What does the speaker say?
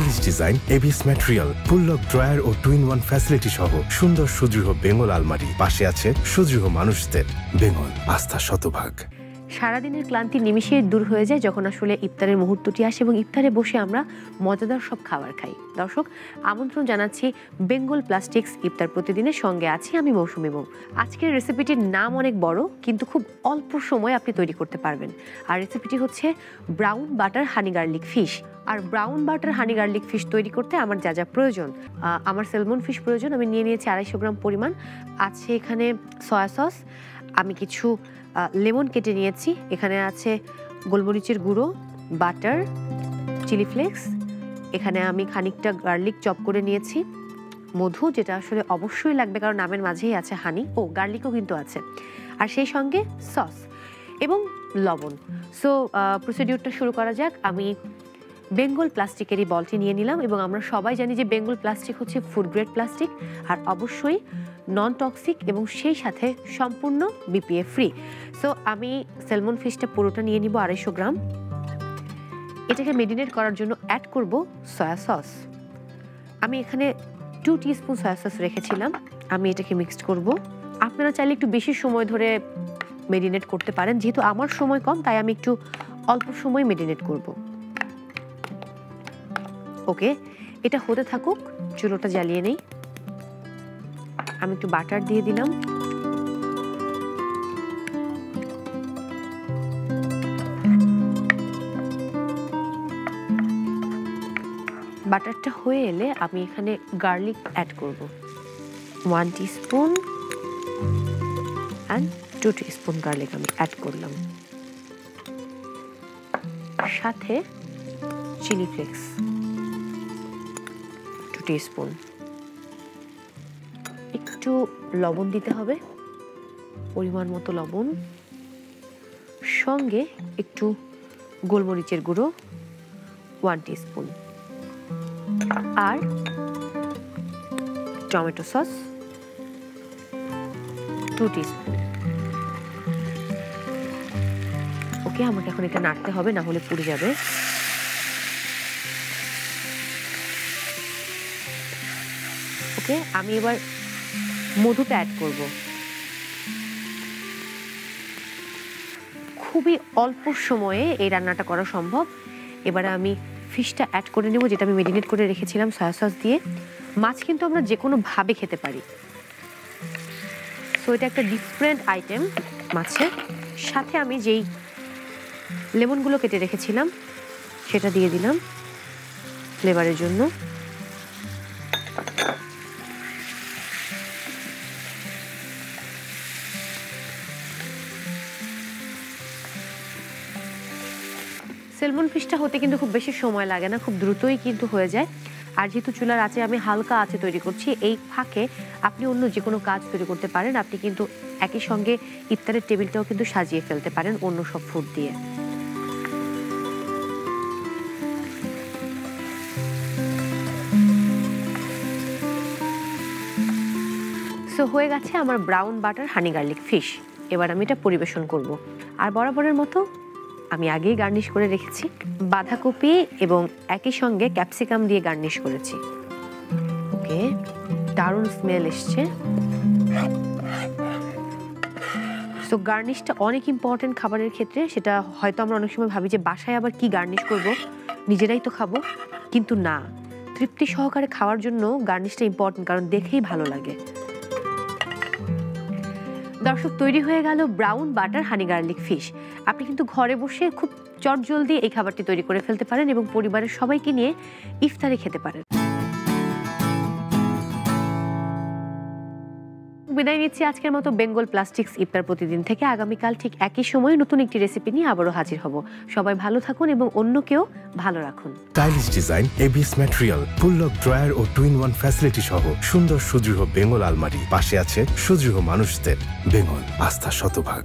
Stylish design, ABS material, উপলক drawer ও two in one facility সহ সুন্দর সুদৃঢ় বেঙ্গল আলমারি। পাশে আছে সুদৃঢ় মানুষদের। বেঙ্গল, আস্থা শতভাগ। সারাদিনের ক্লান্তি নিমিষে দূর হয়ে যায় যখন আসলে ইফতারের মুহূর্তটি আসে এবং ইফতারে বসে আমরা মজাদার সব খাবার খাই। দর্শক, আমন্ত্রণ জানাচ্ছি বেঙ্গল প্লাস্টিক্স ইফতার প্রতিদিনের সঙ্গে আছি আমি মৌসুমী। এবং আজকের রেসিপিটির নাম অনেক বড়, কিন্তু খুব অল্প সময় আপনি তৈরি করতে পারবেন। আর রেসিপিটি হচ্ছে ব্রাউন বাটার হানি গার্লিক ফিশ। আর ব্রাউন বাটার হানি গার্লিক ফিশ তৈরি করতে আমার যা যা প্রয়োজন, আমার স্যালমন ফিশ প্রয়োজন। আমি নিয়ে নিয়েছি 250 গ্রাম পরিমাণ। আছে এখানে সয়া সস, আমি কিছু লেমন কেটে নিয়েছি, এখানে আছে গোলমরিচের গুঁড়ো, বাটার, চিলি ফ্লেক্স, এখানে আমি খানিকটা গার্লিক চপ করে নিয়েছি, মধু যেটা আসলে অবশ্যই লাগবে কারণ নামের মাঝেই আছে হানি, ও গার্লিকও কিন্তু আছে, আর সেই সঙ্গে সস এবং লবণ। সো প্রসিডিউরটা শুরু করা যাক। আমি বেঙ্গল প্লাস্টিকেরই বলটি নিয়ে নিলাম এবং আমরা সবাই জানি যে বেঙ্গল প্লাস্টিক হচ্ছে ফুড গ্রেড প্লাস্টিক আর অবশ্যই নন টক্সিক এবং সেই সাথে সম্পূর্ণ বিপিএ ফ্রি। সো আমি স্যালমন ফিশটা পুরোটা নিয়ে নিব 250 গ্রাম। এটাকে মেরিনেট করার জন্য অ্যাড করব সয়া সস। আমি এখানে 2 টিস্পুন সয়া সস রেখেছিলাম, আমি এটাকে মিক্সড করব। আপনারা চাইলে একটু বেশি সময় ধরে মেরিনেট করতে পারেন, যেহেতু আমার সময় কম তাই আমি একটু অল্প সময় মেরিনেট করব। ওকে, এটা হতে থাকুক, চুলোটা জ্বালিয়ে নেই। আমি একটু বাটার দিয়ে দিলাম, বাটারটা হয়ে এলে আমি এখানে গার্লিক অ্যাড করব। 1 টিস্পুন অ্যান্ড 2 টিস্পুন গার্লিক আমি অ্যাড করলাম, সাথে চিলি ফ্লেক্স 2 টিস্পুন। একটু লবণ দিতে হবে, পরিমাণ মতো লবণ, সঙ্গে একটু গোলমরিচের গুঁড়ো 1 টিস্পুন, আর টমেটো সস 2 টিস্পুন। ওকে, আমাকে এখন এটা নাড়তে হবে, না হলে পুড়ে যাবে। ওকে, আমি এবার মধুটা অ্যাড করব। খুবই অল্প সময়ে এই রান্নাটা করা সম্ভব। এবারে আমি ফিশটা অ্যাড করে নেব, যেটা আমি মেরিনেট করে রেখেছিলাম সয়া সস দিয়ে। মাছ কিন্তু আমরা যে কোনো ভাবে খেতে পারি, সো এটা একটা ডিফারেন্ট আইটেম মাছের। সাথে আমি যেই লেমনগুলো কেটে রেখেছিলাম সেটা দিয়ে দিলাম ফ্লেভারের জন্য। স্যালমন ফিশটা হতে কিন্তু খুব বেশি সময় লাগে না, খুব দ্রুতই কিন্তু হয়ে যায়। আর যেহেতু চুলার আঁচে আমি হালকা আঁচে তৈরি করছি, এই ফাঁকে আপনি অন্য যে কোনো কাজ তৈরি করতে পারেন। আপনি কিন্তু একই সঙ্গে ইফতারের টেবিলটাও কিন্তু সাজিয়ে ফেলতে পারেন অন্য সব ফুড দিয়ে। সো হয়ে গেছে আমার ব্রাউন বাটার হানি গার্লিক ফিশ। এবার আমি এটা পরিবেশন করব। আর বরাবরের মতো আমি আগেই গার্নিশ করে রেখেছি বাঁধাকপি এবং একই সঙ্গে ক্যাপসিকাম দিয়ে গার্নিশ করেছি। ওকে, দারুণ স্মেল এসছে। সো গার্নিশটা অনেক ইম্পর্টেন্ট খাবারের ক্ষেত্রে। সেটা হয়তো আমরা অনেক সময় ভাবি যে বাসায় আবার কি গার্নিশ করব, নিজেরাই তো খাবো, কিন্তু না, তৃপ্তি সহকারে খাওয়ার জন্য গার্নিশটা ইম্পর্টেন্ট, কারণ দেখেই ভালো লাগে। দর্শক, তৈরি হয়ে গেল ব্রাউন বাটার হানি গার্লিক ফিশ। আপনি কিন্তু ঘরে বসে খুব চটজলদি এই খাবারটি তৈরি করে ফেলতে পারেন এবং পরিবারের সবাইকে নিয়ে ইফতারে খেতে পারেন। বিদায় নিচ্ছি আজকের মতো বেঙ্গল প্লাস্টিক্স ইফতার প্রতিদিন থেকে। আগামীকাল ঠিক একই সময়ে নতুন একটি রেসিপি নিয়ে আবারও হাজির হব। সবাই ভালো থাকুন এবং অন্যকেও ভালো রাখুন। স্টাইলিশ ডিজাইন, এবিএস ম্যাটেরিয়াল, উপলক ড্রয়ার ও টু-ইন-ওয়ান ফ্যাসিলিটি সহ সুন্দর সুদৃঢ় বেঙ্গল আলমারি। পাশে আছে সুদৃঢ় মানুষদের। বেঙ্গল, আস্থা শতভাগ।